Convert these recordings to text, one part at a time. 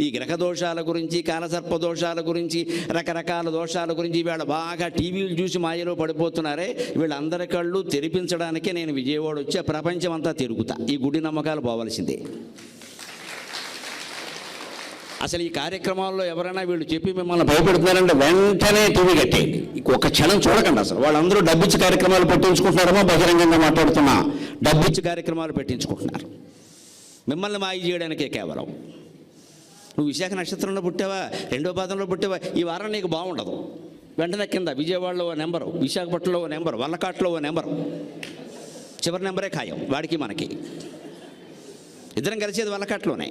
ఈ గ్రహ దోషాల గురించి, కాలసర్ప దోషాల గురించి, రకరకాల దోషాల గురించి వీళ్ళ బాగా టీవీలు చూసి మాయలో పడిపోతున్నారే, వీళ్ళందరి కళ్ళు తెరిపించడానికే నేను విజయవాడ వచ్చి ప్రపంచం అంతా తిరుగుతా. ఈ గుడి నమ్మకాలు పోవలసిందే. అసలు ఈ కార్యక్రమాల్లో ఎవరైనా వీళ్ళు చెప్పి మిమ్మల్ని భయపెడుతున్నారంటే వెంటనే టీవీ కట్టేయండి. ఒక క్షణం చూడకండి. అసలు వాళ్ళందరూ డబ్బిచ్చి కార్యక్రమాలు పెట్టించుకుంటున్నారో బహిరంగంగా మాట్లాడుతున్నా, డబ్బిచ్చి కార్యక్రమాలు పెట్టించుకుంటున్నారు మిమ్మల్ని మాయ చేయడానికే కేవలం. నువ్వు విశాఖ నక్షత్రంలో పుట్టావా, 2వ పాదంలో పుట్టావా, ఈ వారం నీకు బాగుండదు. వెంటనే కింద విజయవాడలో ఓ నెంబరు, విశాఖపట్నంలో ఓ నెంబరు, వల్లకాట్లో ఓ నెంబరు, చివరి నెంబరే ఖాయం వాడికి మనకి. ఇద్దరం కలిసేది వల్లకాట్లోనే.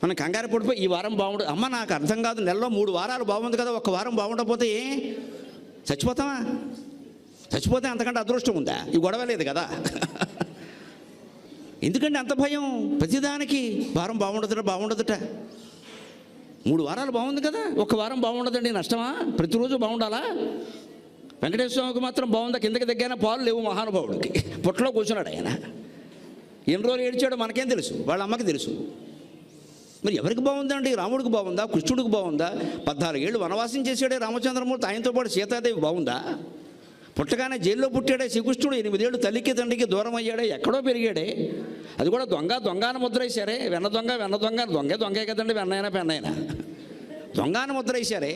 మనం కంగారు పడిపోయి ఈ వారం బాగుండదు, అమ్మ నాకు అర్థం కాదు, నెలలో 3 వారాలు బాగుంది కదా, ఒక్క వారం బాగుండకపోతే చచ్చిపోతావా? చచ్చిపోతే అంతకంటే అదృష్టం ఉందా? ఈ గొడవ లేదు కదా. ఎందుకంటే అంత భయం ప్రతిదానికి. వారం బాగుండదుట 3 వారాలు బాగుంది కదా, ఒక్క వారం బాగుండదండి, నష్టమా? ప్రతిరోజు బాగుండాలా? వెంకటేశ్వర స్వామికి మాత్రం బాగుందా? కిందకి దగ్గర పాలు లేవు మహానుభావుడికి, పుట్టలో కూర్చున్నాడు ఆయన. ఎన్ని రోజులు ఏడ్చాడో మనకేం తెలుసు, వాళ్ళ అమ్మకి తెలుసు. మరి ఎవరికి బాగుందండి? రాముడికి బాగుందా? కృష్ణుడికి బాగుందా? 14 ఏళ్ళు వనవాసం చేసాడే రామచంద్రమూర్తి, ఆయనతో పాటు సీతాదేవి బాగుందా? పుట్టగానే జైల్లో పుట్టాడే శ్రీకృష్ణుడు 8 ఏళ్ళు తల్లికి తండ్రికి దూరం అయ్యాడే, ఎక్కడో పెరిగాడే. అది కూడా దొంగను ముద్ర వేశారే. వెన్న దొంగే కదండి, వెన్నైనా పెన్నైనా దొంగను ముద్ర వేశారే.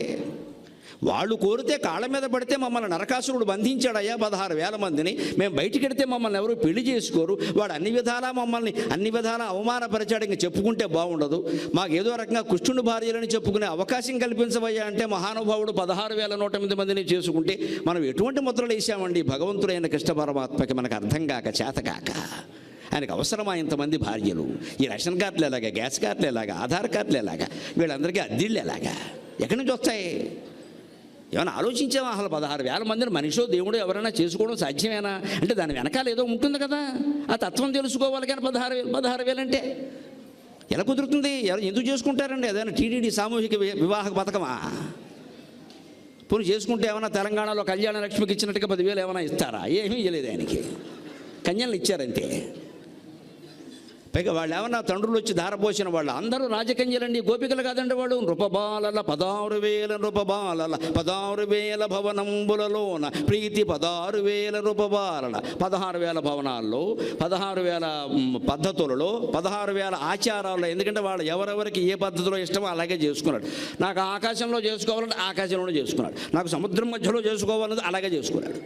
వాళ్ళు కోరితే కాళ్ళ మీద పడితే మమ్మల్ని నరకాసురుడు బంధించాడయ్యా 16,000 మందిని. మేము బయటికి వెడితే మమ్మల్ని ఎవరు పెళ్లి చేసుకోరు. వాడు అన్ని విధాలా అవమానపరిచాడు. ఇంక చెప్పుకుంటే బాగుండదు. మాకు ఏదో రకంగా కృష్ణుని భార్యలని చెప్పుకునే అవకాశం కల్పించవయ్యా అంటే మహానుభావుడు 16,108 మందిని చేసుకుంటే మనం ఎటువంటి ముద్రలు వేసామండి? భగవంతుడైన కృష్ణ పరమాత్మకి మనకు అర్థం కాక, చేతకాక. ఆయనకు అవసరమా ఇంతమంది భార్యలు? ఈ రేషన్ కార్డులు ఎలాగా, గ్యాస్ కార్డులు ఎలాగా, ఆధార్ కార్డులు ఎలాగా, వీళ్ళందరికీ అద్దెళ్ళు ఎలాగా, ఎక్కడి నుంచి వస్తాయి? ఏమైనా ఆలోచించామా? అసలు 16,000 మందిని మనిషో దేవుడు ఎవరైనా చేసుకోవడం సాధ్యమేనా? అంటే దాని వెనకాల ఏదో ఉంటుంది కదా, ఆ తత్వం తెలుసుకోవాలి. కానీ 16,000 అంటే ఎలా కుదురుతుంది? ఎందుకు చేసుకుంటారండి? ఏదైనా టీటీడీ సామూహిక వివాహ పథకమా? పోనీ చేసుకుంటే ఏమైనా తెలంగాణలో కళ్యాణ లక్ష్మికి ఇచ్చినట్టుగా 10,000 ఏమైనా ఇస్తారా? ఏమీ ఇవ్వలేదు ఆయనకి, కన్యలు ఇచ్చారంతే. పైగా వాళ్ళు ఏమన్నా తండ్రులు వచ్చి ధారపోసిన వాళ్ళు అందరూ రాజకన్యలండి, గోపికలు కాదండి వాళ్ళు. నృపబాలల 16,000 నృపబాలల 16,000 భవనంబులలోన ప్రీతి 16,000 నృపబాలల. 16,000 భవనాల్లో, 16,000 పద్ధతులలో, 16,000 ఆచారాల్లో. ఎందుకంటే వాళ్ళు ఎవరెవరికి ఏ పద్ధతిలో ఇష్టమో అలాగే చేసుకున్నాడు. నాకు ఆకాశంలో చేసుకోవాలంటే ఆకాశంలోనే చేసుకున్నాడు. నాకు సముద్రం మధ్యలో చేసుకోవాలంటే అలాగే చేసుకున్నాడు.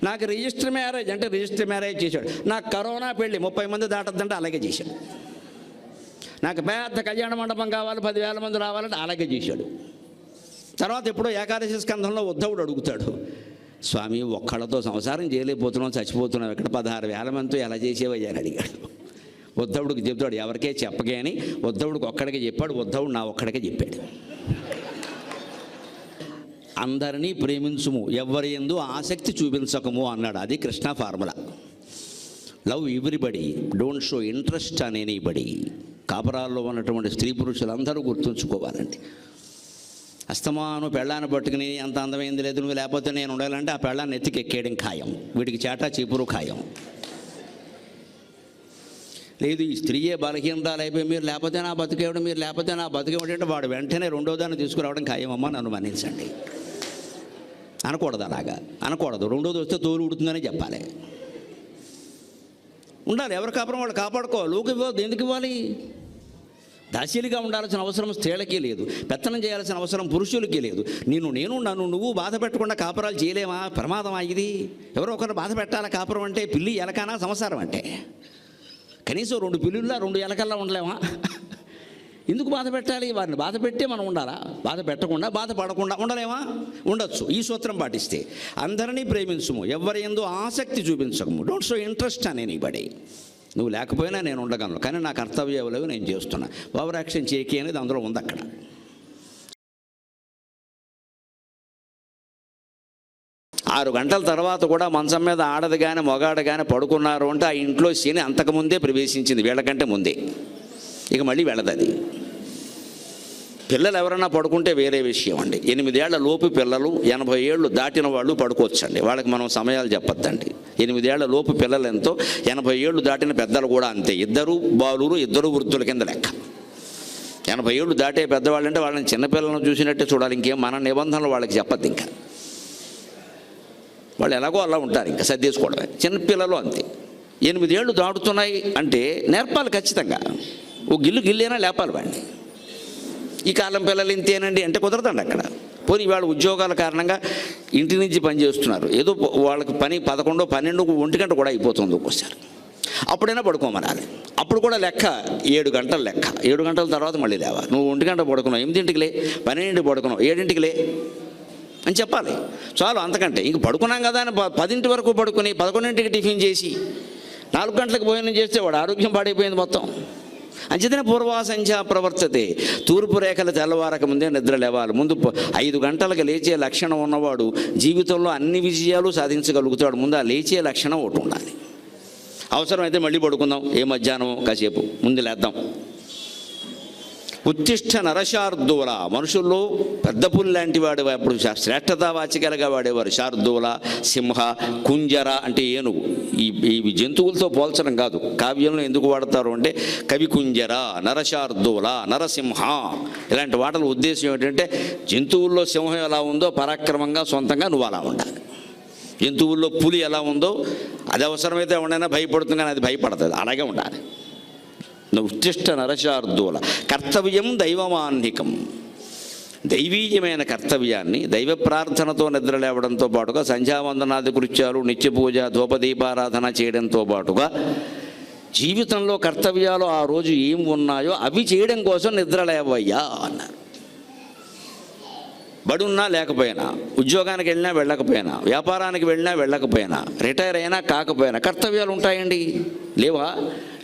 నాకు రిజిస్టర్ మ్యారేజ్ అంటే రిజిస్టర్ మ్యారేజ్ చేశాడు. నాకు కరోనా పెళ్ళి 30 మంది దాటద్దంటే అలాగే చేశాడు. నాకు పెద్ద కళ్యాణ మండపం కావాలి, 10,000 మంది రావాలంటే అలాగే చేశాడు. తర్వాత ఎప్పుడో ఏకాదశి స్కంధంలో ఉద్ధవుడు అడుగుతాడు, స్వామి ఒక్కళ్ళతో సంసారం చేయలేకపోతున్నాం, చచ్చిపోతున్నాం, ఇక్కడ 16,000 మందితో ఎలా చేసేవయ్యా అని అడిగాడు. ఉద్ధవుడికి చెప్తాడు, ఎవరికే చెప్పగే అని. ఉద్ధవుడికి ఒక్కడికే చెప్పాడు. ఉద్ధవుడు నా ఒక్కడికే చెప్పాడు. అందరినీ ప్రేమించుము, ఎవరి యందు ఆసక్తి చూపించకము అన్నాడు. అది Krishna formula. Love everybody, don't show interest on anybody. కాపరాల్లో ఉన్నటువంటి స్త్రీ పురుషులందరూ గుర్తుంచుకోవాలండి. అస్తమాను పెళ్ళాన్ని పట్టుకుని అంత అందమైంది లేదు, నువ్వు లేకపోతే నేను ఉండాలంటే ఆ పెళ్ళాన్ని ఎత్తికి ఎక్కేయడం ఖాయం. వీడికి చాటా చీపురు ఖాయం. లేదు ఈ స్త్రీయే బలహీనరాలు అయిపోయి మీరు లేకపోతే నా బతికేవడం, మీరు లేకపోతే నా బతికేవడం అంటే వాడు వెంటనే 2వ దాన్ని తీసుకురావడం ఖాయమమ్మా, నన్ను మన్నించండి. అనకూడదు, అలాగా అనకూడదు. 2వది వస్తే తోలు ఉడుతుందని చెప్పాలి. ఉండాలి, ఎవరి కాపురం వాళ్ళు కాపాడుకోవాలి. లోకి ఇవ్వద్దు. ఎందుకు ఇవ్వాలి? దాసీలుగా ఉండాల్సిన అవసరం స్త్రీలకి లేదు, పెత్తనం చేయాల్సిన అవసరం పురుషులకి లేదు. నన్ను నువ్వు బాధ పెట్టకుండా కాపురాలు చేయలేమా? ప్రమాదమా ఇది? ఎవరో ఒకరు బాధ పెట్టాలా? కాపురం అంటే పిల్లి ఎలకానా సంసారం అంటే? కనీసం 2 పిల్లుల్లా 2 ఎలకల్లా ఉండలేమా? ఎందుకు బాధ పెట్టాలి? వారిని బాధ పెట్టే మనం ఉండాలా? బాధ పెట్టకుండా, బాధ పడకుండా ఉండలేమా? ఉండొచ్చు. ఈ సూత్రం పాటిస్తే. అందరినీ ప్రేమించుము, ఎవరి యందు ఆసక్తి చూపించకము. Don't show interest on anybody. నువ్వు లేకపోయినా నేను ఉండగలను, కానీ నా కర్తవ్యాలు నేను చేస్తున్నా. ఓవర్ యాక్షన్ చేయకి అనేది అందులో ఉంది. అక్కడ 6 గంటల తర్వాత కూడా మంచం మీద ఆడదు కానీ మొగాడు కానీ పడుకున్నారు అంటే ఆ ఇంట్లో శని అంతకుముందే ప్రవేశించింది, వీళ్ళకంటే ముందే. ఇక మళ్ళీ వెళ్ళదు. పిల్లలు ఎవరైనా పడుకుంటే వేరే విషయం అండి. 8 ఏళ్ల లోపు పిల్లలు, 80 ఏళ్ళు దాటిన వాళ్ళు పడుకోవచ్చండి. వాళ్ళకి మనం సమయాలు చెప్పొద్దండి. 8 ఏళ్ల లోపు పిల్లలు ఎంతో, 80 ఏళ్ళు దాటిన పెద్దలు కూడా అంతే. 2 బాలురు, 2 వృద్ధుల కింద లెక్క. 80 ఏళ్ళు దాటే పెద్దవాళ్ళు అంటే వాళ్ళని చిన్నపిల్లలను చూసినట్టే చూడాలి. ఇంకేం మన నిబంధనలు వాళ్ళకి చెప్పద్దు. ఇంకా వాళ్ళు ఎలాగో అలా ఉంటారు, ఇంకా సర్దేసుకోవడమే. చిన్నపిల్లలు అంతే. 8 ఏళ్ళు దాటుతున్నాయి అంటే నేర్పాలి ఖచ్చితంగా. ఓ గిల్లైనా లేపాలి వాడిని. ఈ కాలం పిల్లలు ఇంతేనండి అంటే కుదరదండి అక్కడ. పోనీ వాళ్ళ ఉద్యోగాల కారణంగా ఇంటి నుంచి పని చేస్తున్నారు, ఏదో వాళ్ళకి పని 11, 12, 1 గంట కూడా అయిపోతుంది ఒక్కోసారి. అప్పుడైనా పడుకోమనాలి. అప్పుడు కూడా లెక్క 7 గంటలు లెక్క. 7 గంటల తర్వాత మళ్ళీ లేవా. నువ్వు 1 గంట పడుకున్నావు, 8ంటికి లే, 12ంటికి పడుకున్నావు, 7ంటికి లే అని చెప్పాలి. చాలు, అంతకంటే ఇంక పడుకున్నాం కదా అని 10 వరకు పడుకుని 11ంటికి టిఫిన్ చేసి 4 గంటలకు భోజనం చేస్తే వాడు ఆరోగ్యం పాడైపోయింది మొత్తం. అంచేతనే పూర్వాసంధ్యా ప్రవర్తతే. తూర్పు రేఖలు తెల్లవారక ముందే నిద్ర లేవాలి. ముందు 5 గంటలకు లేచే లక్షణం ఉన్నవాడు జీవితంలో అన్ని విజయాలు సాధించగలుగుతాడు. ముందు ఆ లేచే లక్షణం ఒకటి ఉండాలి. అవసరమైతే మళ్ళీ పడుకుందాం, ఏ మధ్యాహ్నం కాసేపు ముందు లేద్దాం. ఉత్తిష్ట నరశార్దూల, మనుషుల్లో పెద్ద పులి లాంటి వాడు అప్పుడు శ్రేష్టతావాచికలుగా వాడేవారు. శార్దూల, సింహ, కుంజర అంటే ఏనుగు. ఈ జంతువులతో పోల్చడం కాదు. కావ్యంలో ఎందుకు వాడతారు అంటే కవి కుంజర, నరశార్దూల, నరసింహ ఇలాంటి వాటల ఉద్దేశం ఏంటంటే జంతువుల్లో సింహం ఎలా ఉందో పరాక్రమంగా సొంతంగా నువ్వు అలా ఉండాలి. జంతువుల్లో పులి ఎలా ఉందో అది అవసరమైతే ఎవడైనా భయపడుతుంది, కానీ అది భయపడుతుంది, అలాగే ఉండాలి. ఉత్తిష్ట నరశార్దూల. కర్తవ్యం దైవమాన్నికం, దైవీయమైన కర్తవ్యాన్ని దైవ ప్రార్థనతో నిద్ర లేవడంతో పాటుగా సంధ్యావందనాది కృత్యాలు, నిత్య పూజ, ధూపదీపారాధన చేయడంతో పాటుగా జీవితంలో కర్తవ్యాలు ఆ రోజు ఏం ఉన్నాయో అవి చేయడం కోసం నిద్ర లేవయ్యా అన్నారు. బడున్నా లేకపోయినా, ఉద్యోగానికి వెళ్ళినా వెళ్ళకపోయినా, వ్యాపారానికి వెళ్ళినా వెళ్ళకపోయినా, రిటైర్ అయినా కాకపోయినా కర్తవ్యాలు ఉంటాయండి. లేవా?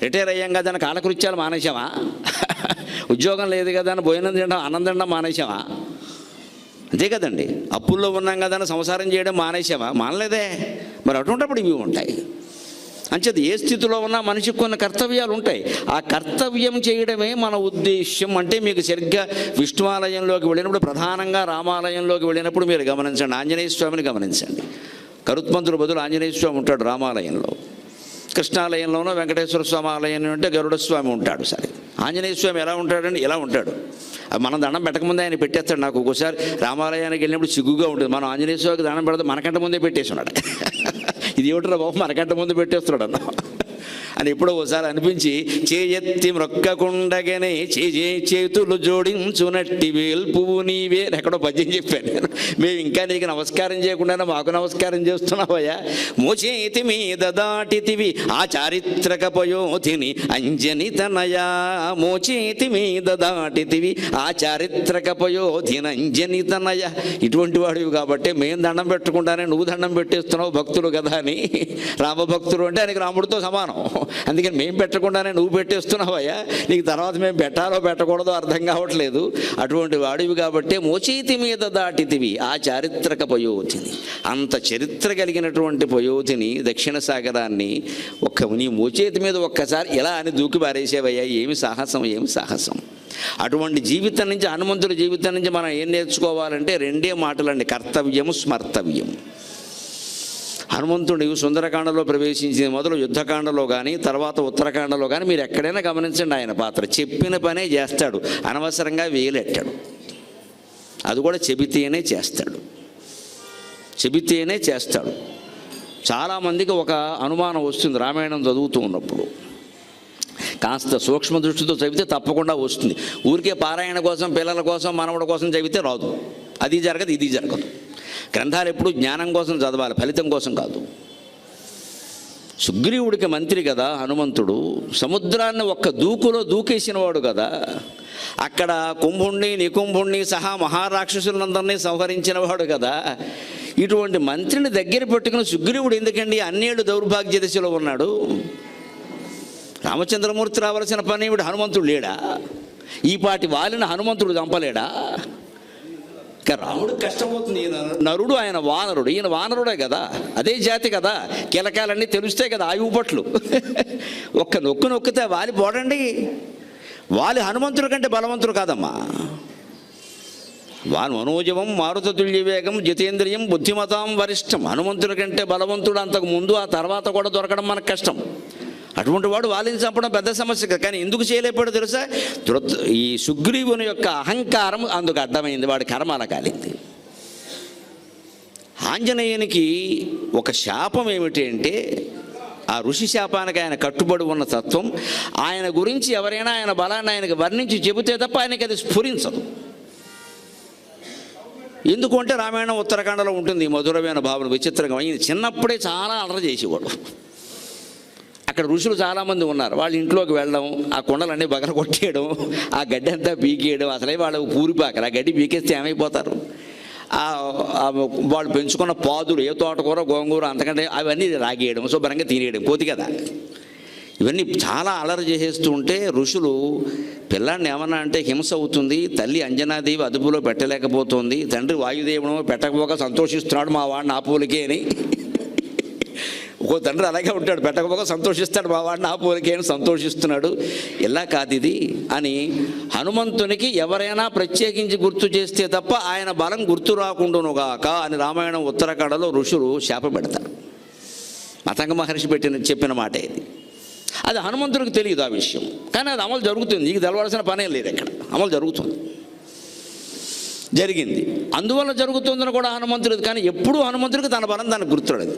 రిటైర్ అయ్యాం కదా అని కాలకృత్యాలు మానేసామా? ఉద్యోగం లేదు కదా అని భోజనం తినడం, అన్నం తినడం మానేసామా? అంతే కదండి. అప్పుల్లో ఉన్నాం కదా అని సంసారం చేయడం మానేసామా? మానలేదే. మరి అటువంటిప్పుడు ఇవి ఉంటాయి. అంచేది ఏ స్థితిలో ఉన్నా మనిషికి కొన్ని కర్తవ్యాలు ఉంటాయి. ఆ కర్తవ్యం చేయడమే మన ఉద్దేశ్యం. అంటే మీకు సరిగ్గా విష్ణువాలయంలోకి వెళ్ళినప్పుడు, ప్రధానంగా రామాలయంలోకి వెళ్ళినప్పుడు మీరు గమనించండి, ఆంజనేయ స్వామిని గమనించండి. కరుత్మంతుడు బదులు ఆంజనేయ స్వామి ఉంటాడు రామాలయంలో. కృష్ణాలయంలోనో వెంకటేశ్వర స్వామి ఆలయం అంటే గరుడ స్వామి ఉంటాడు. సరే, ఆంజనేయ స్వామి ఎలా ఉంటాడండి? ఇలా ఉంటాడు. మనం దండం పెట్టకముందే ఆయన పెట్టేస్తాడు. నాకు ఒక్కోసారి రామాలయానికి వెళ్ళినప్పుడు సిగ్గుగా ఉంటుంది. మనం ఆంజనేయ స్వామికి దండం పెడితే మనకంట ముందే పెట్టేసి ఉన్నాడు. ఇది ఏమిట్రా బాబు, మనకంట ముందు పెట్టేస్తున్నాడు అన్న అని ఎప్పుడో ఒకసారి అనిపించి, చేయెత్తి మ్రొక్కకుండగనే చేతులు జోడించునట్టి వేల్పువు నీవే ఎక్కడో పద్యం చెప్పాను నేను. మేము ఇంకా నీకు నమస్కారం చేయకుండానే మాకు నమస్కారం చేస్తున్నావయ్యా. మోచేతి మీద దాటితివి ఆ చారిత్రక పయోధిని అంజని తనయా. మోచేతి మీద దాటితివి ఆ చారిత్రక పయోధిని అంజని తనయ. ఇటువంటి వాడివి కాబట్టి మేము దండం పెట్టకుండానే నువ్వు దండం పెట్టేస్తున్నావు, భక్తులు కదా అని. రామభక్తులు అంటే ఆయనకి రాముడితో సమానం. అందుకని మేము పెట్టకుండానే నువ్వు పెట్టేస్తున్నావయ్యా, నీకు తర్వాత మేము పెట్టాలో పెట్టకూడదో అర్థం కావట్లేదు. అటువంటి వాడివి కాబట్టి మోచేతి మీద దాటితివి ఆ చారిత్రక పయోధిని. అంత చరిత్ర కలిగినటువంటి పయోధిని, దక్షిణ సాగరాన్ని నీ మోచేతి మీద ఒక్కసారి ఎలా అని దూకి పారేసేవయ్యా. ఏమి సాహసం, ఏమి సాహసం. అటువంటి జీవితం నుంచి, హనుమంతుడి జీవితం నుంచి మనం ఏం నేర్చుకోవాలంటే 2 మాటలండి: కర్తవ్యం, స్మర్తవ్యం. హనుమంతుడు సుందరకాండలో ప్రవేశించిన మొదలు యుద్ధకాండలో కానీ, తర్వాత ఉత్తరకాండలో కానీ మీరు ఎక్కడైనా గమనించండి, ఆయన పాత్ర చెప్పిన పనే చేస్తాడు, అనవసరంగా వేలెట్టాడు. అది కూడా చెబితేనే చేస్తాడు, చెబితేనే చేస్తాడు. చాలామందికి ఒక అనుమానం వస్తుంది రామాయణం చదువుతూ ఉన్నప్పుడు. కాస్త సూక్ష్మ దృష్టితో చదివితే తప్పకుండా వస్తుంది. ఊరికే పారాయణ కోసం, పిల్లల కోసం, మనవడి కోసం చదివితే రాదు. అది జరగదు, ఇది జరగదు. గ్రంథాలు ఎప్పుడు జ్ఞానం కోసం చదవాలి, ఫలితం కోసం కాదు. సుగ్రీవుడికి మంత్రి కదా హనుమంతుడు. సముద్రాన్ని ఒక్క దూకులో దూకేసినవాడు కదా. అక్కడ కుంభుణ్ణి, నికుంభుణ్ణి సహా మహారాక్షసులందరినీ సంహరించినవాడు కదా. ఇటువంటి మంత్రిని దగ్గర పెట్టుకుని సుగ్రీవుడు ఎందుకండి అన్నేళ్ళు దౌర్భాగ్య దశలో ఉన్నాడు? రామచంద్రమూర్తి రావాల్సిన పని ఇప్పుడు హనుమంతుడు లేడా? ఈ పాటి వాలిన హనుమంతుడు చంపలేడా? ఇక రాముడికి కష్టమవుతుంది. ఈయన నరుడు, ఆయన వానరుడు. ఈయన వానరుడే కదా, అదే జాతి కదా. కీలకాలన్నీ తెలుస్తాయి కదా, ఆయువు పట్లు. ఒక్క నొక్కు నొక్కితే వాలి పోడండి. వాలి హనుమంతుడి కంటే బలవంతుడు కాదమ్మా. మనోజవం మారుతతుల్య వేగం జితేంద్రియం బుద్ధిమతాం వరిష్టం. హనుమంతుడి కంటే బలవంతుడు అంతకు ముందు, ఆ తర్వాత కూడా దొరకడం మనకు కష్టం. అటువంటి వాడు వాళ్ళని చంపడం పెద్ద సమస్య కదా. కానీ ఎందుకు చేయలేపాడో తెలుసా? ఈ సుగ్రీవుని యొక్క అహంకారం అందుకు అడ్డమైంది, వాడి కర్మ అలా కాలింది. ఆంజనేయునికి ఒక శాపం ఏమిటి అంటే, ఆ ఋషి శాపానికి ఆయన కట్టుబడి ఉన్న తత్వం, ఆయన గురించి ఎవరైనా ఆయన బలాన్ని ఆయనకు వర్ణించి చెబితే తప్ప ఆయనకి అది స్ఫురించదు. ఎందుకు అంటే రామాయణం ఉత్తరాఖండలో ఉంటుంది మధురమైన భావన. విచిత్రంగా ఈయన చిన్నప్పుడే చాలా అలర చేసేవాడు. అక్కడ ఋషులు చాలామంది ఉన్నారు, వాళ్ళ ఇంట్లోకి వెళ్ళడం, ఆ కొండలన్నీ బగల కొట్టేయడం, ఆ గడ్డి అంతా పీకేయడం. అసలే వాళ్ళు పూరిపాకరు, ఆ గడ్డి పీకేస్తే ఏమైపోతారు? వాళ్ళు పెంచుకున్న పాదులు, ఏ తోటకూర గోంగూర అంతకంటే అవన్నీ రాగేయడం, శుభ్రంగా తినేయడం, కోతి కదా. ఇవన్నీ చాలా అలరి చేసేస్తూ ఉంటే ఋషులు పిల్లాడిని ఏమన్నా అంటే హింస అవుతుంది, తల్లి అంజనాదేవి అదుపులో పెట్టలేకపోతుంది, తండ్రి వాయుదేవుడు పెట్టకపోక సంతోషిస్తున్నాడు మా వాడిని ఆపులకే అని. ఒక్కో తండ్రి అలాగే ఉంటాడు, పెట్టకపోక సంతోషిస్తాడు మా వాడిని ఆపులకే అని సంతోషిస్తున్నాడు. ఇలా కాదు ఇది అని హనుమంతునికి ఎవరైనా ప్రత్యేకించి గుర్తు చేస్తే తప్ప ఆయన బలం గుర్తు రాకుండానుగాక అని రామాయణం ఉత్తరాఖండలో ఋషులు శాప పెడతారు. మతంగ మహర్షి చెప్పిన మాట ఇది. అది హనుమంతుడికి తెలియదు ఆ విషయం, కానీ అది అమలు జరుగుతుంది. నీకు తెలవాల్సిన పనే లేదు, ఇక్కడ అమలు జరుగుతుంది, జరిగింది. అందువల్ల జరుగుతుందని కూడా హనుమంతుడిది. కానీ ఎప్పుడూ హనుమంతుడికి తన బలం దానికి గుర్తురాలేదు.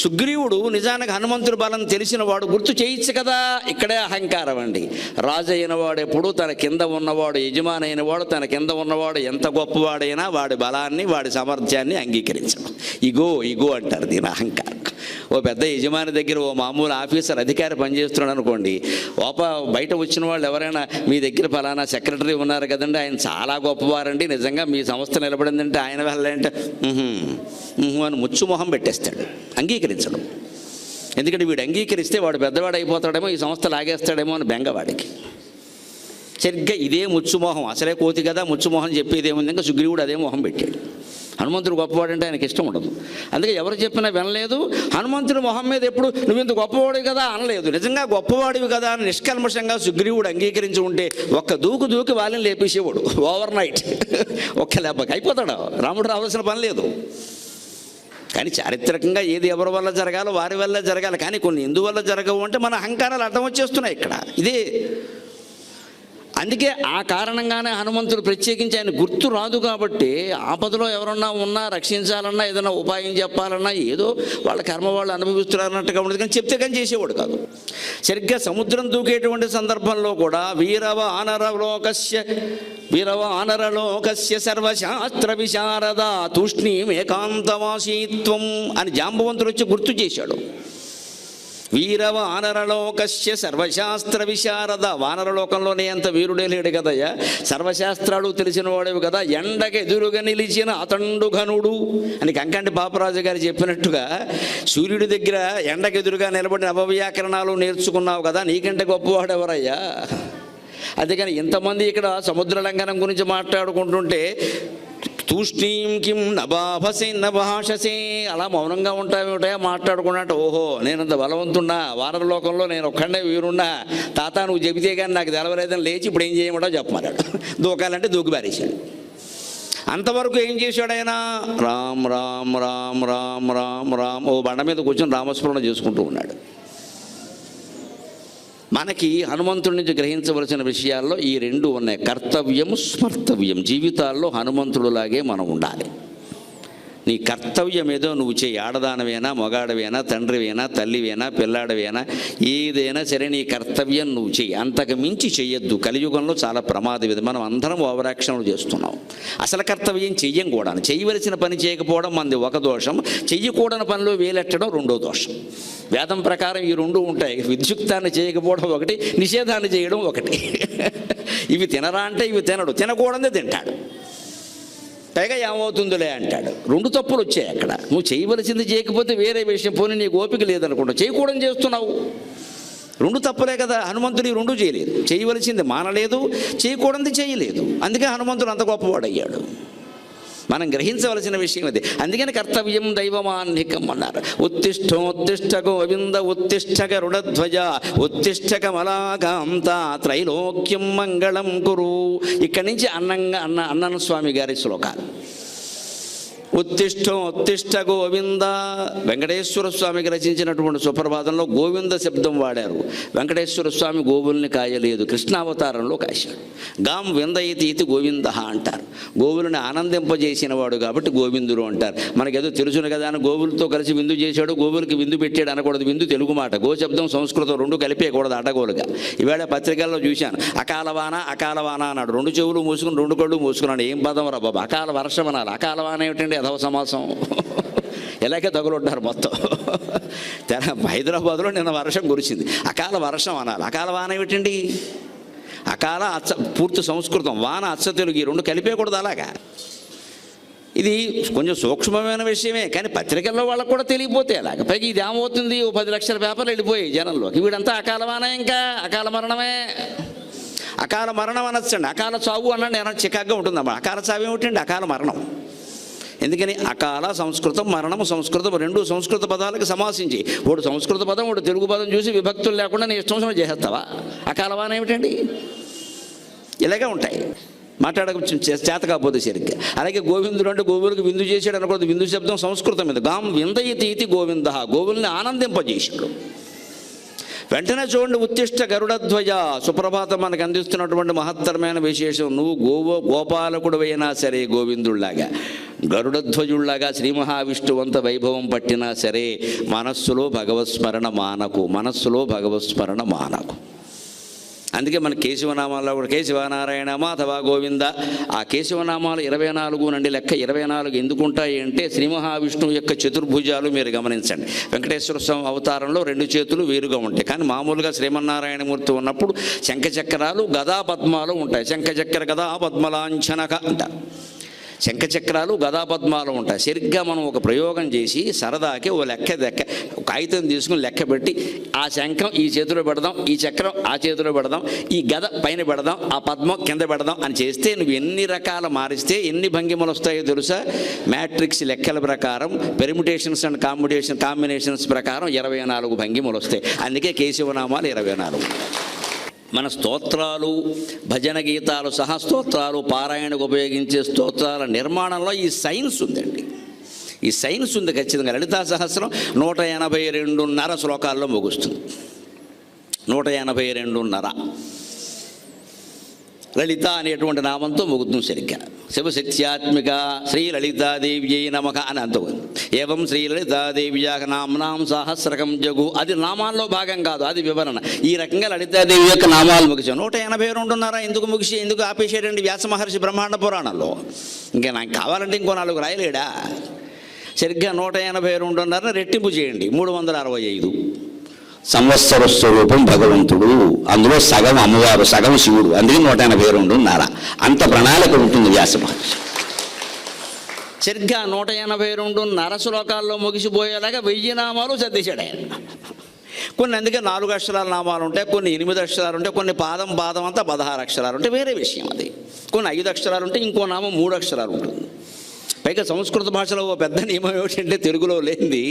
సుగ్రీవుడు నిజానికి హనుమంతుడి బలం తెలిసిన వాడు, గుర్తు చేయొచ్చు కదా. ఇక్కడే అహంకారం అండి. రాజు అయిన వాడు ఎప్పుడూ తన కింద ఉన్నవాడు, యజమాని అయిన వాడు తన కింద ఉన్నవాడు ఎంత గొప్పవాడైనా వాడి బలాన్ని వాడి సామర్థ్యాన్ని అంగీకరించడం. ఇగో అంటారు దీని అహంకారం. ఓ పెద్ద యజమాని దగ్గర ఓ మామూలు ఆఫీసర్ అధికారి పనిచేస్తున్నాడు అనుకోండి, బయట వచ్చిన వాళ్ళు ఎవరైనా మీ దగ్గర ఫలానా సెక్రటరీ ఉన్నారు కదండి, ఆయన చాలా గొప్పవారండి, నిజంగా మీ సంస్థ నిలబడిందంటే ఆయన వెళ్ళంటే అని ముచ్చుమొహం పెట్టేస్తాడు, అంగీకరించడు. ఎందుకంటే వీడు అంగీకరిస్తే వాడు పెద్దవాడు అయిపోతాడేమో, ఈ సంస్థ లాగేస్తాడేమో అని బెంగవాడికి. సరిగ్గా ఇదే ముచ్చుమోహం, అసలే కోతి కదా ముచ్చుమోహం చెప్పేదేముంది, ఇంకా సుగ్రీవుడు అదే మొహం పెట్టాడు. హనుమంతుడు గొప్పవాడంటే ఆయనకి ఇష్టం ఉండదు. అందుకే ఎవరు చెప్పినా వినలేదు. హనుమంతుడి మొహం మీద ఎప్పుడు నువ్వు ఇంత గొప్పవాడివి కదా అనలేదు. నిజంగా గొప్పవాడివి కదా అని నిష్కల్మషంగా సుగ్రీవుడు అంగీకరించి ఉంటే ఒక్క దూకి వాళ్ళని లేపేసేవాడు ఓవర్ నైట్. ఒక్క లేపకి అయిపోతాడు, రాముడు రావాల్సిన పని లేదు. కానీ చారిత్రకంగా ఏది ఎవరి వల్ల జరగాలో వారి వల్ల జరగాలి. కానీ కొన్ని ఎందువల్ల జరగవు అంటే మన అహంకారాలు అర్థం వచ్చేస్తున్నాయి ఇక్కడ. ఇదే అందుకే ఆ కారణంగానే హనుమంతుడు ప్రత్యేకించి ఆయన గుర్తు రాదు. కాబట్టి ఆపదలో ఎవరన్నా ఉన్నా రక్షించాలన్నా ఏదైనా ఉపాయం చెప్పాలన్నా ఏదో వాళ్ళ కర్మ వాళ్ళు అనుభవిస్తున్నారన్నట్టుగా ఉండదు, కానీ చెప్తే కానీ చేసేవాడు కాదు. సరిగ్గా సముద్రం దూకేటువంటి సందర్భంలో కూడా వీరవ ఆనరలోకస్య సర్వశాస్త్ర విశారద తూష్ణీం ఏకాంతవాసీత్వం అని జాంబవంతుడు వచ్చి గుర్తు చేశాడు. వీరవ వానరలోకస్య సర్వశాస్త్ర విశారద. వానరలోకంలోనే అంత వీరుడే లేడు కదయ్యా, సర్వశాస్త్రాలు తెలిసిన వాడేవి కదా. ఎండకు ఎదురుగా నిలిచిన అతండు ఘనుడు అని కంకంటి పాపరాజు గారు చెప్పినట్టుగా సూర్యుడి దగ్గర ఎండకు ఎదురుగా నిలబడిన నవవ్యాకరణాలు నేర్చుకున్నావు కదా, నీకంటే గొప్పవాడు ఎవరయ్యా? అందుకని ఇంతమంది ఇక్కడ సముద్ర లంఘనం గురించి మాట్లాడుకుంటుంటే తూష్ణీం కిం నభాషసే అలా మౌనంగా ఉంటాయా మాట్లాడుకున్నట్టు. ఓహో నేనంత బలవంతున్నా, వానరలోకంలో నేను ఒక్కడే వీరున్నా, తాత నువ్వు చెబితే కానీ నాకు తెలవలేదని లేచి ఇప్పుడు ఏం చేయమంటావు చెప్పమన్నాడు. దూకాలంటే దూకి పారేశాడు. అంతవరకు ఏం చేశాడు ఆయన? రామ్ రామ్ రామ్ రామ్ రామ్ రామ్ ఓ బండ మీద కూర్చొని రామస్మరణ చేసుకుంటూ ఉన్నాడు. మనకి హనుమంతుడి నుంచి గ్రహించవలసిన విషయాల్లో ఈ రెండు ఉన్నాయి, కర్తవ్యం స్మర్తవ్యం. జీవితాల్లో హనుమంతుడులాగే మనం ఉండాలి. నీ కర్తవ్యం ఏదో నువ్వు చేయి. ఆడదానవేనా, మగాడవేనా, తండ్రివేనా, తల్లివేనా, పిల్లాడవేనా, ఏదైనా సరే నీ కర్తవ్యం నువ్వు చెయ్యి, అంతకు మించి చెయ్యొద్దు. కలియుగంలో చాలా ప్రమాదం ఇది. మనం అందరం ఓవరాక్షన్లు చేస్తున్నాం. అసలు కర్తవ్యం చెయ్యం కూడా. చేయవలసిన పని చేయకపోవడం మనది ఒక దోషం, చెయ్యకూడని పనిలో వేలెట్టడం రెండో దోషం. వేదం ప్రకారం ఈ రెండు ఉంటాయి. విద్యుక్తాన్ని చేయకపోవడం ఒకటి, నిషేధాన్ని చేయడం ఒకటి. ఇవి తినరా అంటే ఇవి తినడు, తినకూడదే తింటాడు, పైగా ఏమవుతుందిలే అంటాడు. రెండు తప్పులు వచ్చాయి అక్కడ. నువ్వు చేయవలసింది చేయకపోతే వేరే విషయం, పోనీ నీకు ఓపిక లేదనుకుంటా, చేయకూడదు చేస్తున్నావు. రెండు తప్పులే కదా. హనుమంతుడు రెండు చేయలేదు, చేయవలసింది మానలేదు, చేయకూడదు చేయలేదు. అందుకే హనుమంతుడు అంత గొప్పవాడయ్యాడు. మనం గ్రహించవలసిన విషయం అది. అందుకని కర్తవ్యం దైవమాన్నికం అన్నారు. ఉత్తిష్టోత్తిష్ట గోవింద ఉత్తిష్ట గరుడధ్వజ ఉత్తిష్ట కమలాకాంత త్రైలోక్యం మంగళం కురు. ఇక్కడి నుంచి అన్నన స్వామి గారి శ్లోకాలు. ఉత్తిష్టం ఉత్తిష్ట గోవింద. వెంకటేశ్వర స్వామికి రచించినటువంటి సుప్రభాతంలో గోవింద శబ్దం వాడారు. వెంకటేశ్వర స్వామి గోవుల్ని కాయలేదు, కృష్ణావతారంలో కాశాడు. గాం విందయితి ఇది గోవింద అంటారు. గోవులని ఆనందింపజేసిన వాడు కాబట్టి గోవిందుడు అంటారు. మనకేదో తెలుసును కదా అని గోవులతో కలిసి విందు చేశాడు, గోవులకి విందు పెట్టాడు అనకూడదు. విందు తెలుగు మాట, గో శబ్దం సంస్కృతం రెండు కలిపేయకూడదు అడ్డగోలుగా. ఈవేళ పత్రికల్లో చూశాను, అకాలవాన అకాలవాన అన్నాడు. రెండు చెవులు మూసుకుని రెండు కళ్ళు మూసుకున్నాడు. ఏం పదం రా బాబు, అకాల వర్షం అనాలి. అకాలవాన ఏమిటండి, అధవ సమాసం. ఎలాగే తగులుంటారు మొత్తం. హైదరాబాద్లో నిన్న వర్షం కురిసింది, అకాల వర్షం అనాలి. అకాల వాన ఏమిటండి, అకాల అచ్చ పూర్తి సంస్కృతం, వాన అచ్చ తెలుగు, ఈ రెండు కలిపేయకూడదు అలాగా. ఇది కొంచెం సూక్ష్మమైన విషయమే, కానీ పత్రికల్లో వాళ్ళకు కూడా తెలియపోతే అలాగ. పైకి ఇది ఏమవుతుంది, 10 లక్షల పేపర్లు వెళ్ళిపోయి జనంలోకి. వీడంతా అకాల వాన, ఇంకా అకాల మరణమే. అకాల మరణం అనొచ్చండి, అకాల చావు అనండి, ఏమన్నా చికాగ్గా ఉంటుందమ్మా. అకాల చావు ఏమిటండి, అకాల మరణం. ఎందుకని అకాల సంస్కృతం, మరణం సంస్కృతం, రెండు సంస్కృత పదాలకు సమాసించి, ఒకటి సంస్కృత పదం ఒకటి తెలుగు పదం చూసి విభక్తులు లేకుండా నీ ఇష్టం చేసేస్తావా? అకాలవాన ఏమిటండి? ఇలాగే ఉంటాయి, మాట్లాడక చేత కాకపోతే సరిగ్గా. అలాగే గోవిందుడు అంటే గోవులకు విందు చేశాడు అనకూడదు. విందు శబ్దం సంస్కృతం మీద. గాం విందయితి ఇది గోవింద, గోవుల్ని ఆనందింపజేశాడు. వెంటనే చూడండి, ఉత్తిష్ట గరుడధ్వజ. సుప్రభాతం మనకు అందిస్తున్నటువంటి మహత్తరమైన విశేషం. నువ్వు గోపాలకుడు అయినా సరే గోవిందుళ్లాగా, గరుడధ్వజుళ్లాగా శ్రీ మహావిష్ణువంత వైభవం పట్టినా సరే మనస్సులో భగవత్స్మరణ మానకు, మనస్సులో భగవత్స్మరణ మానకు. అందుకే మన కేశవనామాల్లో కూడా కేశవనారాయణ మాధవ గోవింద. ఆ కేశవనామాలు 24 నుండి లెక్క 24 ఎందుకుంటాయి అంటే శ్రీ మహావిష్ణువు యొక్క చతుర్భుజాలు మీరు గమనించండి. వెంకటేశ్వర స్వామి అవతారంలో 2 చేతులు వేరుగా ఉంటాయి, కానీ మామూలుగా శ్రీమన్నారాయణమూర్తి ఉన్నప్పుడు శంఖచక్రాలు గదా పద్మాలు ఉంటాయి. శంఖచక్ర గదా పద్మలాంఛనక అంటారు. శంఖచక్రాలు గదాపద్మాలు ఉంటాయి. సరిగ్గా మనం ఒక ప్రయోగం చేసి సరదాకి ఓ కాగితం తీసుకుని లెక్క పెట్టి, ఆ శంఖం ఈ చేతిలో పెడదాం, ఈ చక్రం ఆ చేతిలో పెడదాం, ఈ గద పైన పెడదాం, ఆ పద్మం కింద పెడదాం అని చేస్తే నువ్వు ఎన్ని రకాల మారిస్తే ఎన్ని భంగిమలు వస్తాయో తెలుసా? మ్యాట్రిక్స్ లెక్కల ప్రకారం, పెర్మిటేషన్స్ అండ్ కాంబినేషన్స్ ప్రకారం 24 భంగిమలు వస్తాయి. అందుకే కేశవనామాలు 24. మన స్తోత్రాలు, భజన గీతాలు సహా స్తోత్రాలు, పారాయణకు ఉపయోగించే స్తోత్రాల నిర్మాణంలో ఈ సైన్స్ ఉందండి. ఈ సైన్స్ ఉంది ఖచ్చితంగా. లలితా సహస్రం 182.5 శ్లోకాల్లో ముగుస్తుంది. 182.5 లలిత అనేటువంటి నామంతో ముగుతుంది సరిగ్గా. శివశక్త్యాత్మిక శ్రీ లలితాదేవ్యై నమః అని అంత. ఏవం శ్రీ లలితాదేవ్యా నామ్నాం సహస్రకం జగు. అది నామాల్లో భాగం కాదు, అది వివరణ. ఈ రకంగా లలితాదేవి యొక్క నామాలు ముగిసాం. 182.5 ఎందుకు ఆపేసాడండి వ్యాస మహర్షి బ్రహ్మాండ పురాణంలో? ఇంకా నాకు కావాలంటే ఇంకో 4 రాయలేడా? సరిగ్గా 182.5 రెట్టింపు చేయండి, 365. సంవత్సర స్వరూపం భగవంతుడు, అందులో సగం అమ్మవారు, సగం శివుడు, అందుకే 182.5. అంత ప్రణాళిక ఉంటుంది వ్యాస మహర్షి. సరిగ్గా 182.5 శ్లోకాల్లో ముగిసిపోయేలాగా 1000 నామాలు సర్దేశాడు ఆయన. కొన్ని అందుకే 4 అక్షరాల నామాలు ఉంటాయి, కొన్ని 8 అక్షరాలు ఉంటాయి, కొన్ని పాదం అంతా 16 అక్షరాలు ఉంటాయి, వేరే విషయం అది. కొన్ని 5 అక్షరాలు ఉంటాయి, ఇంకో నామం 3 అక్షరాలు ఉంటుంది. పైగా సంస్కృత భాషలో ఓ పెద్ద నియమం ఏమిటంటే తెలుగులో లేనిది,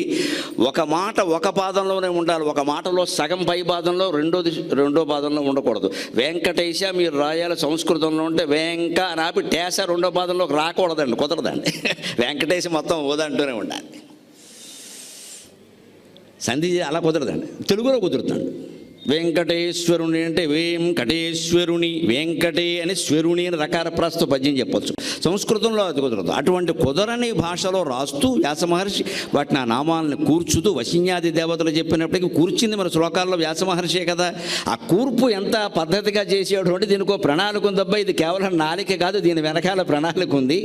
ఒక మాట ఒక పాదంలోనే ఉండాలి. ఒక మాటలో సగం పై పాదంలో రెండో పాదంలో ఉండకూడదు. వెంకటేశ మీరు రాయాలి సంస్కృతంలో ఉంటే వెంక అని ఆపి టేస 2వ పాదంలోకి రాకూడదండి, కుదరదండి. వెంకటేశ మొత్తం ఓదంటూనే ఉండాలి. సంధి అలా కుదరదండి, తెలుగులో కుదురుతుంది. వెంకటేశ్వరుని అంటే వెంకటేశ్వరుని, వెంకటే అని స్వరుని అని రకార ప్రాస్త పద్యం చెప్పచ్చు. సంస్కృతంలో అది కుదరదు. అటువంటి కుదరని భాషలో రాస్తూ వ్యాస మహర్షి వాటిని ఆ నామాలను కూర్చుతూ వశిన్యాది దేవతలు చెప్పినప్పటికీ కూర్చింది మన శ్లోకాల్లో వ్యాస మహర్షే కదా. ఆ కూర్పు ఎంత పద్ధతిగా చేసేవాడు అంటే దీనికి ఒక ప్రణాళిక ఉందబ్బా. ఇది కేవలం నాలిక కాదు, దీని వెనకాల ప్రణాళిక ఉంది.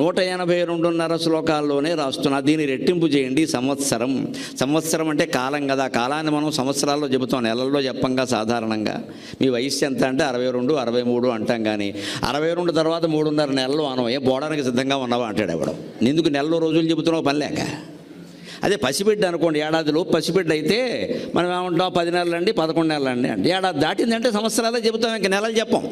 182.5 శ్లోకాల్లోనే రాస్తున్నా. దీన్ని రెట్టింపు చేయండి. సంవత్సరం అంటే కాలం కదా. కాలాన్ని మనం సంవత్సరాల్లో చెబుతాం, నెలల్లో చెప్పంగా సాధారణంగా. మీ వయస్సు ఎంత అంటే 62, 63 అంటాం, కానీ 62 తర్వాత 3.5 నెలలు మనం ఏ బోడానికి సిద్ధంగా ఉన్నావా అంటాడు ఎవడు. ఎందుకు నెలలో రోజులు చెబుతున్నావు పని లేక? అదే పసిబిడ్డ అనుకోండి, ఏడాదిలోపు పసిబిడ్డ అయితే మనం ఏమంటాం 10 నెలలండి 11 నెలలండి అంటే. ఏడాది దాటిందంటే సంవత్సరాలే చెబుతాం, ఇంక నెలలు చెప్పం.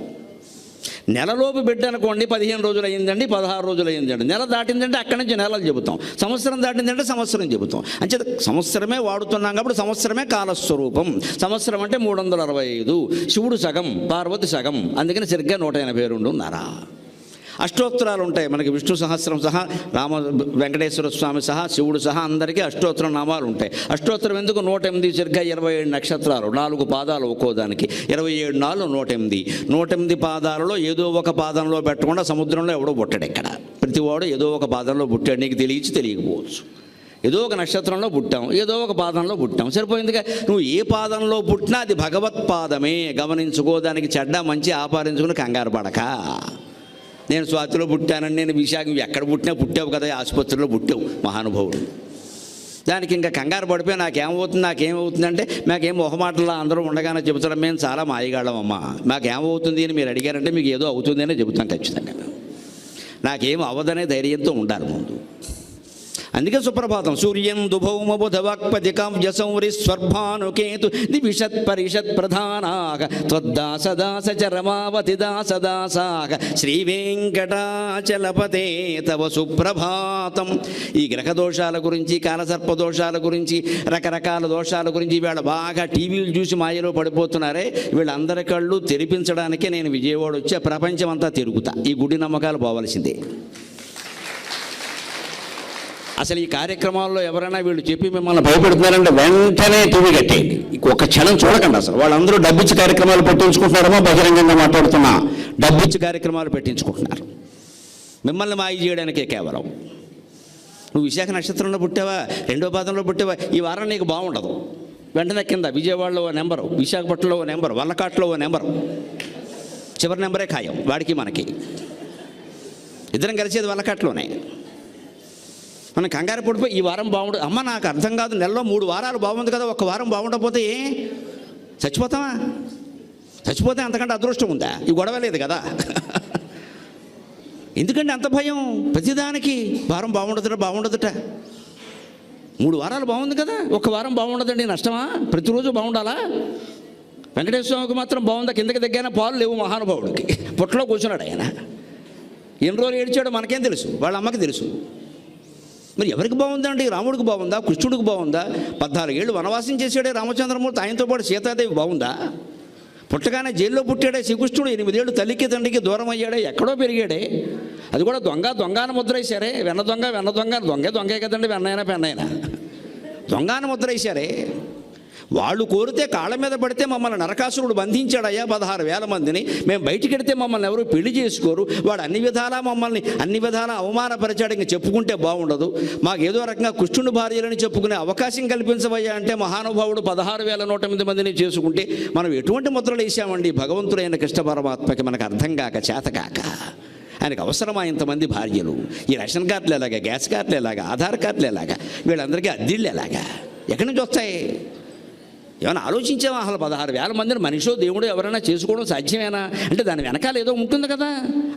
నెలలోపు బిడ్డ అనుకోండి 15 రోజులు అయ్యిందండి 16 రోజులు అయ్యిందండి. నెల దాటిందంటే అక్కడి నుంచి నెలలు చెబుతాం. సంవత్సరం దాటిందంటే సంవత్సరం చెబుతాం. అంటే సంవత్సరమే వాడుతున్నాం కాబట్టి సంవత్సరమే కాలస్వరూపం. సంవత్సరం అంటే 365. శివుడు సగం, పార్వతి సగం, అందుకని సరిగ్గా 182.5. అష్టోత్తరాలు ఉంటాయి మనకి, విష్ణు సహస్రం సహా, వెంకటేశ్వర స్వామి సహా, శివుడు సహా అందరికీ అష్టోత్తర నామాలు ఉంటాయి. అష్టోత్తరం ఎందుకు? 108 సరిగ్గా 27 నక్షత్రాలు, 4 పాదాలు ఒక్కో దానికి, 27 4 108. 108 పాదాలలో ఏదో ఒక పాదంలో పెట్టకుండా సముద్రంలో ఎవడో పుట్టాడు. ఇక్కడ ప్రతివాడు ఏదో ఒక పాదంలో పుట్టాడు, నీకు తెలియకపోవచ్చు. ఏదో ఒక నక్షత్రంలో పుట్టాం, ఏదో ఒక పాదంలో పుట్టాం, సరిపోయిందిగా. నువ్వు ఏ పాదంలో పుట్టినా అది భగవత్పాదమే, గమనించుకో. దానికి చెడ్డ మంచి ఆపాదించుకుని కంగారు పడక. నేను స్వాతిలో పుట్టానని, నేను విశాఖ ఎక్కడ పుట్టావు కదా, ఆసుపత్రిలో పుట్టావు మహానుభావుడు. దానికి ఇంకా కంగారు పడిపోయి నాకేమవుతుందంటే, మాకేం మొహమాటలా అందరూ ఉండగానే చెబుతాం, మేము చాలా మాయగాళ్ళమమ్మా, మాకేమవుతుంది అని మీరు అడిగారంటే మీకు ఏదో అవుతుంది అని చెబుతాం ఖచ్చితంగా. నాకేం అవ్వదనే ధైర్యంతో ఉండాలి ముందు. అందుకే సుప్రభాతం. సూర్యం దుభౌమ బుధవాక్పతి కావ్య సౌరి స్వర్భానుకేతు దివిషత్ పరిషత్ ప్రధానాక త్వద్దాసదాస చరమావతి దాసదాసాక శ్రీ వెంకటాచలపతే తవ సుప్రభాతం. ఈ గ్రహ దోషాల గురించి, కాలసర్ప దోషాల గురించి, రకరకాల దోషాల గురించి వీళ్ళ బాగా టీవీలు చూసి మాయలో పడిపోతున్నారే, వీళ్ళందరి కళ్ళు తెరిపించడానికే నేను విజయవాడ వచ్చి ప్రపంచం అంతా తిరుగుతా. ఈ గుడి నమ్మకాలు పోవలసిందే. అసలు ఈ కార్యక్రమాల్లో ఎవరైనా వీళ్ళు చెప్పి మిమ్మల్ని భయపెడుతున్నారంటే వెంటనే టీవీ కట్టేయండి, ఒక క్షణం చూడకండి. అసలు వాళ్ళందరూ డబ్బిచ్చి కార్యక్రమాలు పెట్టించుకుంటున్నారేమో, బహిరంగంగా మాట్లాడుతున్నా డబ్బిచ్చి కార్యక్రమాలు పెట్టించుకుంటున్నారు మిమ్మల్ని మాయ చేయడానికే కేవలం. నువ్వు విశాఖ నక్షత్రంలో పుట్టావా, 2వ పాదంలో పుట్టావా, ఈ వారం నీకు బాగుండదు. వెంటనే కింద విజయవాడలో ఓ నెంబరు, విశాఖపట్నంలో ఓ నెంబరు, వల్లకాట్లో ఓ నెంబరు, చివరి నెంబరే ఖాయం వాడికి మనకి. ఇద్దరం కలిసేది వల్లకాట్లోనే. మనం కంగారు పడిపోయి ఈ వారం బాగుండదు, అమ్మ నాకు అర్థం కాదు, నెలలో 3 వారాలు బాగుంది కదా, 1 వారం బాగుండకపోతే చచ్చిపోతావా? చచ్చిపోతే అంతకంటే అదృష్టం ఉందా? ఈ గొడవ లేదు కదా. ఎందుకంటే అంత భయం? ప్రతిదానికి వారం బాగుండదుట. 3 వారాలు బాగుంది కదా, 1 వారం బాగుండదండి, నష్టమా? ప్రతిరోజు బాగుండాలా? వెంకటేశ్వర స్వామికి మాత్రం బాగుందా? కిందకి దగ్గర పాలు లేవు మహానుభావుడికి, పొట్టలో కూర్చున్నాడు ఆయన. ఎన్ని రోజులు ఏడ్చాడో మనకేం తెలుసు, వాళ్ళ అమ్మకి తెలుసు. మరి ఎవరికి బాగుందండి? రాముడికి బాగుందా? కృష్ణుడికి బాగుందా? 14 ఏళ్ళు వనవాసం చేశాడే రామచంద్రమూర్తి, ఆయనతో పాటు సీతాదేవి బాగుందా? పుట్టగానే జైల్లో పుట్టాడే శ్రీకృష్ణుడు, 8 ఏళ్ళు తల్లికి తండ్రికి దూరం అయ్యాడే, ఎక్కడో పెరిగాడే. అది కూడా దొంగని ముద్ర వేశారే. వెన్న దొంగే కదండి, వెన్నైనా పెన్నైనా దొంగని ముద్ర వేశారే. వాళ్ళు కోరితే కాళ్ళ మీద పడితే మమ్మల్ని నరకాసురుడు బంధించాడయ్యా 16,000 మందిని. మేము బయటికి వెడితే మమ్మల్ని ఎవరు పెళ్లి చేసుకోరు. వాడు అన్ని విధాలా అవమానపరిచాడు. ఇంక చెప్పుకుంటే బాగుండదు. మాకు ఏదో రకంగా కృష్ణుని భార్యలని చెప్పుకునే అవకాశం కల్పించవయ్యా అంటే మహానుభావుడు 16,108 మందిని చేసుకుంటే మనం ఎటువంటి ముద్రలు వేసామండి? భగవంతుడైన కృష్ణ పరమాత్మకి మనకు అర్థం కాక, చేతకాక. ఆయనకు అవసరమా ఇంతమంది భార్యలు? ఈ రేషన్ కార్డులు ఎలాగా, గ్యాస్ కార్డులు ఎలాగా, ఆధార్ కార్డులు ఎలాగా, వీళ్ళందరికీ అద్దెళ్ళు ఎలాగా, ఎక్కడి నుంచి వస్తాయి? ఏమైనా ఆలోచించామా? అసలు 16,000 మందిని మనిషో దేవుడు ఎవరైనా చేసుకోవడం సాధ్యమేనా? అంటే దాని వెనకాల ఏదో ఉంటుంది కదా,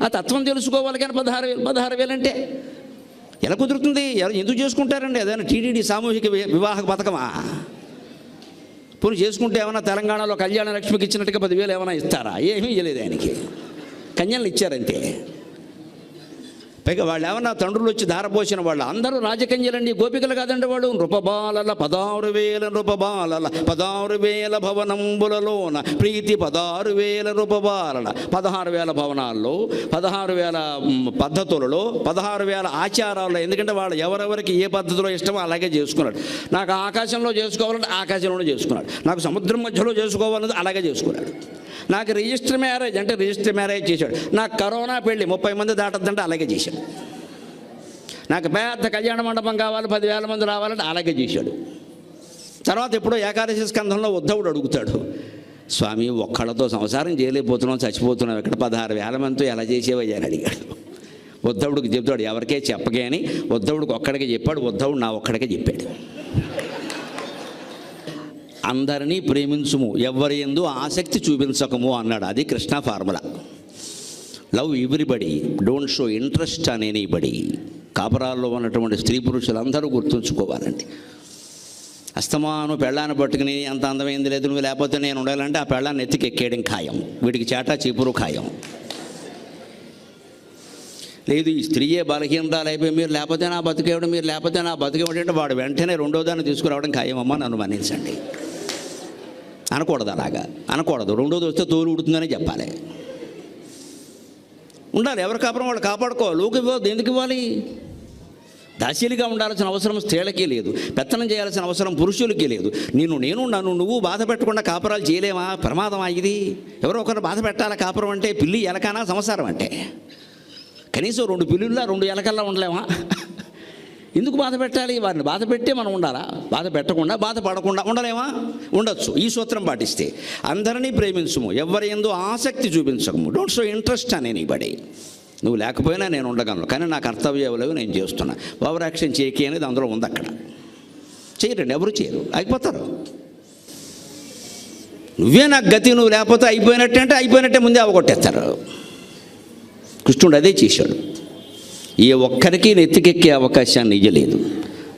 ఆ తత్వం తెలుసుకోవాలి. కానీ 16,000 అంటే ఎలా కుదురుతుంది? ఎందుకు చేసుకుంటారండి? ఏదైనా టీటీడీ సామూహిక వివాహ పథకమా? పోనీ చేసుకుంటే ఏమైనా తెలంగాణలో కళ్యాణ లక్ష్మికి ఇచ్చినట్టుగా 10,000 ఏమైనా ఇస్తారా? ఏమీ ఇవ్వలేదు ఆయనకి, కన్యలు ఇచ్చారంతే. పైగా వాళ్ళు ఏమన్నా తండ్రులు వచ్చి ధారపోసిన వాళ్ళు అందరూ రాజకన్యలండి, గోపికలు కాదండి. వాడు నృపబాలల 16,000 నృపబాలల 16,000 భవనంబులలోన ప్రీతి 16,000 నృపబాలల. 16,000 భవనాల్లో, 16,000 పద్ధతులలో, 16,000 ఆచారాల్లో. ఎందుకంటే వాళ్ళు ఎవరెవరికి ఏ పద్ధతిలో ఇష్టమో అలాగే చేసుకున్నాడు. నాకు ఆకాశంలో చేసుకోవాలంటే ఆకాశంలోనే చేసుకున్నాడు, నాకు సముద్రం మధ్యలో చేసుకోవాలన్నది అలాగే చేసుకున్నాడు. నాకు రిజిస్టర్ మ్యారేజ్ అంటే రిజిస్టర్ మ్యారేజ్ చేశాడు. నాకు కరోనా పెళ్ళి 30 మంది దాటద్దంటే అలాగే చేశాడు. నాకు పెద్ద కళ్యాణ మండపం కావాలి, 10,000 మంది రావాలంటే అలాగే చేశాడు. తర్వాత ఎప్పుడో ఏకాదశి స్కంధంలో ఉద్ధవుడు అడుగుతాడు, స్వామి ఒక్కళ్ళతో సంసారం చేయలేకపోతున్నాం, చచ్చిపోతున్నాం, ఇక్కడ 16,000 మందితో ఎలా చేసేవయ్యా అని అడిగాడు. ఉద్ధవుడికి చెప్తాడు, ఎవరికే చెప్పగే అని. ఉద్ధవుడికి ఒక్కడికే చెప్పాడు. ఉద్ధవుడు నా ఒక్కడికే చెప్పాడు. అందరినీ ప్రేమించుము, ఎవరి యందు ఆసక్తి చూపించకము అన్నాడు. అది Krishna formula. Love everybody, don't show interest on anybody. కాపురాల్లో ఉన్నటువంటి స్త్రీ పురుషులందరూ గుర్తుంచుకోవాలండి. అస్తమాను పెళ్ళాన్ని పట్టుకుని అంత అందమైంది లేదు, నువ్వు లేకపోతే నేను ఉండాలంటే ఆ పెళ్ళాన్ని ఎత్తికి ఎక్కేయడం ఖాయం, వీడికి చేటా చీపురు ఖాయం. లేదు ఈ స్త్రీయే బలహీనతలు అయిపోయి మీరు లేకపోతే నా బతికేవడం, మీరు లేకపోతే నా బతికేవడం అంటే వాడు వెంటనే 2వ దాన్ని తీసుకురావడం ఖాయమమ్మా, నన్ను మన్నించండి అనకూడదు. అలాగా అనకూడదు. 2వది వస్తే తోలు ఉడుతుందని చెప్పాలి. ఉండాలి. ఎవరి కాపురం వాళ్ళు కాపాడుకోవాలి. లోకి ఇవ్వద్దు. ఎందుకు ఇవ్వాలి? దాసీలుగా ఉండాల్సిన అవసరం స్త్రీలకి లేదు, పెత్తనం చేయాల్సిన అవసరం పురుషులకి లేదు. నన్ను నువ్వు బాధ పెట్టకుండా కాపురాలు చేయలేమా? ప్రమాదమా ఇది? ఎవరో ఒకరు బాధ పెట్టాలా? కాపురం అంటే పిల్లి ఎలకనా సంసారం అంటే? కనీసం 2 పిల్లుల్లా 2 ఎలకల్లా ఉండలేమా? ఎందుకు బాధ పెట్టాలి? వారిని బాధ పెట్టే మనం ఉండాలా? బాధ పెట్టకుండా బాధపడకుండా ఉండలేమా? ఉండొచ్చు. ఈ సూత్రం పాటిస్తే. అందరినీ ప్రేమించుము, ఎవరి యందు ఆసక్తి చూపించకము. డోంట్ షో ఇంట్రెస్ట్ అని ఎనీబడి. నువ్వు లేకపోయినా నేను ఉండగలను, కానీ నా కర్తవ్యాలు నేను చేస్తున్నా. ఓవరాక్షన్ చేయకి అనేది అందులో ఉంది. అక్కడ చేయరండి, ఎవరు చేయరు, అయిపోతారు. నువ్వే నాకు గతి, నువ్వు లేకపోతే అయిపోయినట్టే అంటే అయిపోయినట్టే ముందే అవగొట్టేస్తారు. కృష్ణుడు అదే చేశాడు. ఏ ఒక్కరికి నెత్తికెక్కే అవకాశాన్ని ఇయ్యలేదు.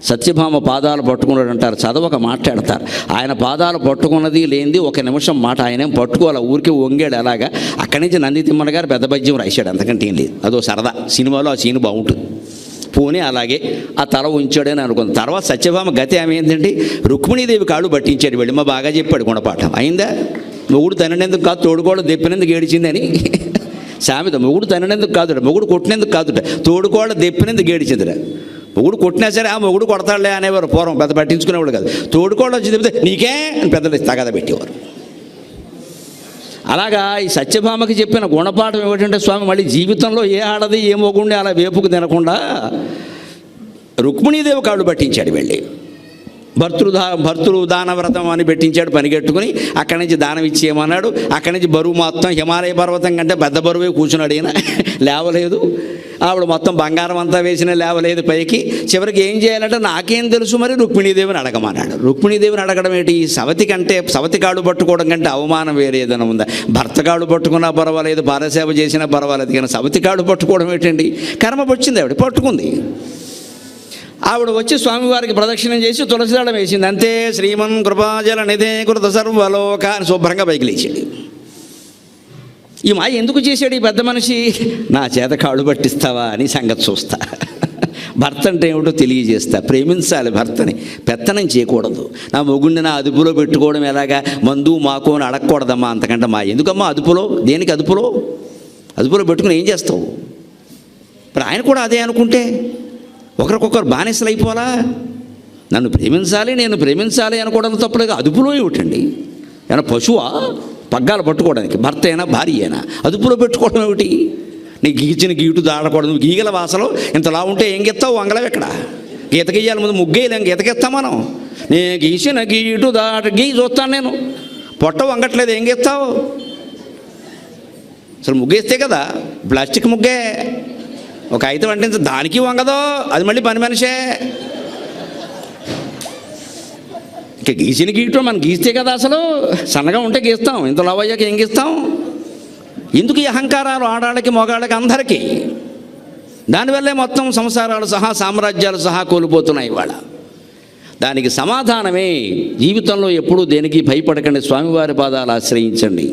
సత్యభామ పాదాలు పట్టుకున్నాడు అంటారు, చదవక మాట్లాడతారు. ఆయన పాదాలు పట్టుకున్నది లేనిది 1 నిమిషం మాట ఆయనేం పట్టుకోవాలి, ఊరికి వంగాడు. అలాగా అక్కడి నుంచి నంది తిమ్మన్న గారు పెద్ద పద్యం రాశాడు, అంతకంటే ఏం లేదు. అదో సరదా. సినిమాలో ఆ సీన్ బాగుంటుంది. పోనీ అలాగే ఆ తల ఉంచాడని అనుకుంది. తర్వాత సత్యభామ గతి ఆమె ఏంటంటే రుక్మిణీదేవి కాళ్ళు పట్టించాడు. వెళ్ళి మా బాగా చెప్పాడు గుణపాఠం. అయిందా? మొగుడు తననేందుకు కాదు, తోడుకోవడం దెప్పినందుకు ఏడిచిందని సామెత. మొగుడు తననేందుకు కాదుట, మొగుడు కొట్టినందుకు కాదుట, తోడుకోవడం దెప్పినందుకు ఏడిచిందిరా. మొగుడు కొట్టినా సరే ఆ మొగుడు కొడతాడులే అనేవారు పూర్వం, పెద్ద పట్టించుకునేవాడు కాదు. తోడుకోవడం వచ్చి చెప్తే నీకే అని పెద్దలు తగద పెట్టేవారు. అలాగా ఈ సత్యభామకి చెప్పిన గుణపాఠం ఏమిటంటే, స్వామి మళ్ళీ జీవితంలో ఏ ఆడది ఏ మొగుడిని అలా వేపుకు తినకుండా రుక్మిణీదేవి కాళ్ళు పట్టించాడు. వెళ్ళి భర్తృ దానవ్రతం అని పెట్టించాడు. పనిగట్టుకుని అక్కడి నుంచి దానం ఇచ్చేయమన్నాడు. అక్కడి నుంచి బరువు మొత్తం హిమాలయ పర్వతం కంటే పెద్ద బరువే కూర్చున్నాడు. ఈయన లేవలేదు. ఆవిడ మొత్తం బంగారం అంతా వేసిన లేవలేదు పైకి. చివరికి ఏం చేయాలంటే నాకేం తెలుసు మరి రుక్మిణీదేవిని అడగమన్నాడు. రుక్మిణీదేవిని అడగడం ఏంటి? సవతి కాళ్ళు పట్టుకోవడం కంటే అవమానం వేరే ఏదైనా ఉందా? భర్త కాళ్ళు పట్టుకున్నా పర్వాలేదు, పారసేవ చేసినా పర్వాలేదు, కానీ సవతి కాళ్ళు పట్టుకోవడం ఏంటండి? కర్మ వచ్చింది, ఆవిడ పట్టుకుంది. ఆవిడ వచ్చి స్వామివారికి ప్రదక్షిణం చేసి తులసిదళం వేసింది. అంతే. శ్రీమన్ కృపాజల నిధే కృత సర్వలోక అని శుభ్రంగా పైకి లేచాడు. ఈ మాయ ఎందుకు చేశాడు ఈ పెద్ద మనిషి? నా చేత కాళ్ళు పట్టిస్తావా అని సంగతి చూస్తా, భర్త అంటే ఏమిటో తెలియజేస్తా. ప్రేమించాలి భర్తని, పెత్తనం చేయకూడదు. నా మొగుడిని నా అదుపులో పెట్టుకోవడం ఎలాగా? మందు మాకు అని అడగకూడదమ్మా. అంతకంటే మా ఎందుకమ్మా అదుపులో? దేనికి అదుపులో పెట్టుకుని ఏం చేస్తావు? మరి ఆయన కూడా అదే అనుకుంటే ఒకరికొకరు బానిసలు అయిపోలా? నన్ను ప్రేమించాలి, నేను ప్రేమించాలి అనుకోవడం తప్పలేదు. అదుపులో ఏమిటండి? ఏమైనా పశువా పగ్గాలు పట్టుకోవడానికి? భర్త అయినా భార్య అయినా అదుపులో పెట్టుకోవడం ఏమిటి? నీ గీచిన గీటు దాడకూడదు. నువ్వు గీగల వాసలో ఇంతలా ఉంటే ఏం గెత్తావు? వంగలం ఎక్కడ? గీత గీయాలి ముందు, ముగ్గేయలేం, గీతకెత్తాం మనం. నేను గీసిన గీటు గీ చూస్తాను నేను, పొట్ట వంగట్లేదు, ఏం గీస్తావు? అసలు ముగ్గేస్తే కదా, ప్లాస్టిక్ ముగ్గే. ఒక ఐతం అంటే దానికి వంగదో, అది మళ్ళీ పని మనిషే. ఇక గీసిన గీయటం మనం గీస్తే కదా, అసలు సన్నగా ఉంటే గీస్తాం, ఇంత లవ్ అయ్యాక ఏం గీస్తాం? ఎందుకు ఈ అహంకారాలు ఆడాళ్ళకి మగాళ్ళకి అందరికీ? దానివల్లే మొత్తం సంసారాలు సహా సామ్రాజ్యాలు సహా కోల్పోతున్నాయి ఇవాళ. దానికి సమాధానమే జీవితంలో ఎప్పుడూ దేనికి భయపడకండి, స్వామివారి పాదాలు ఆశ్రయించండి.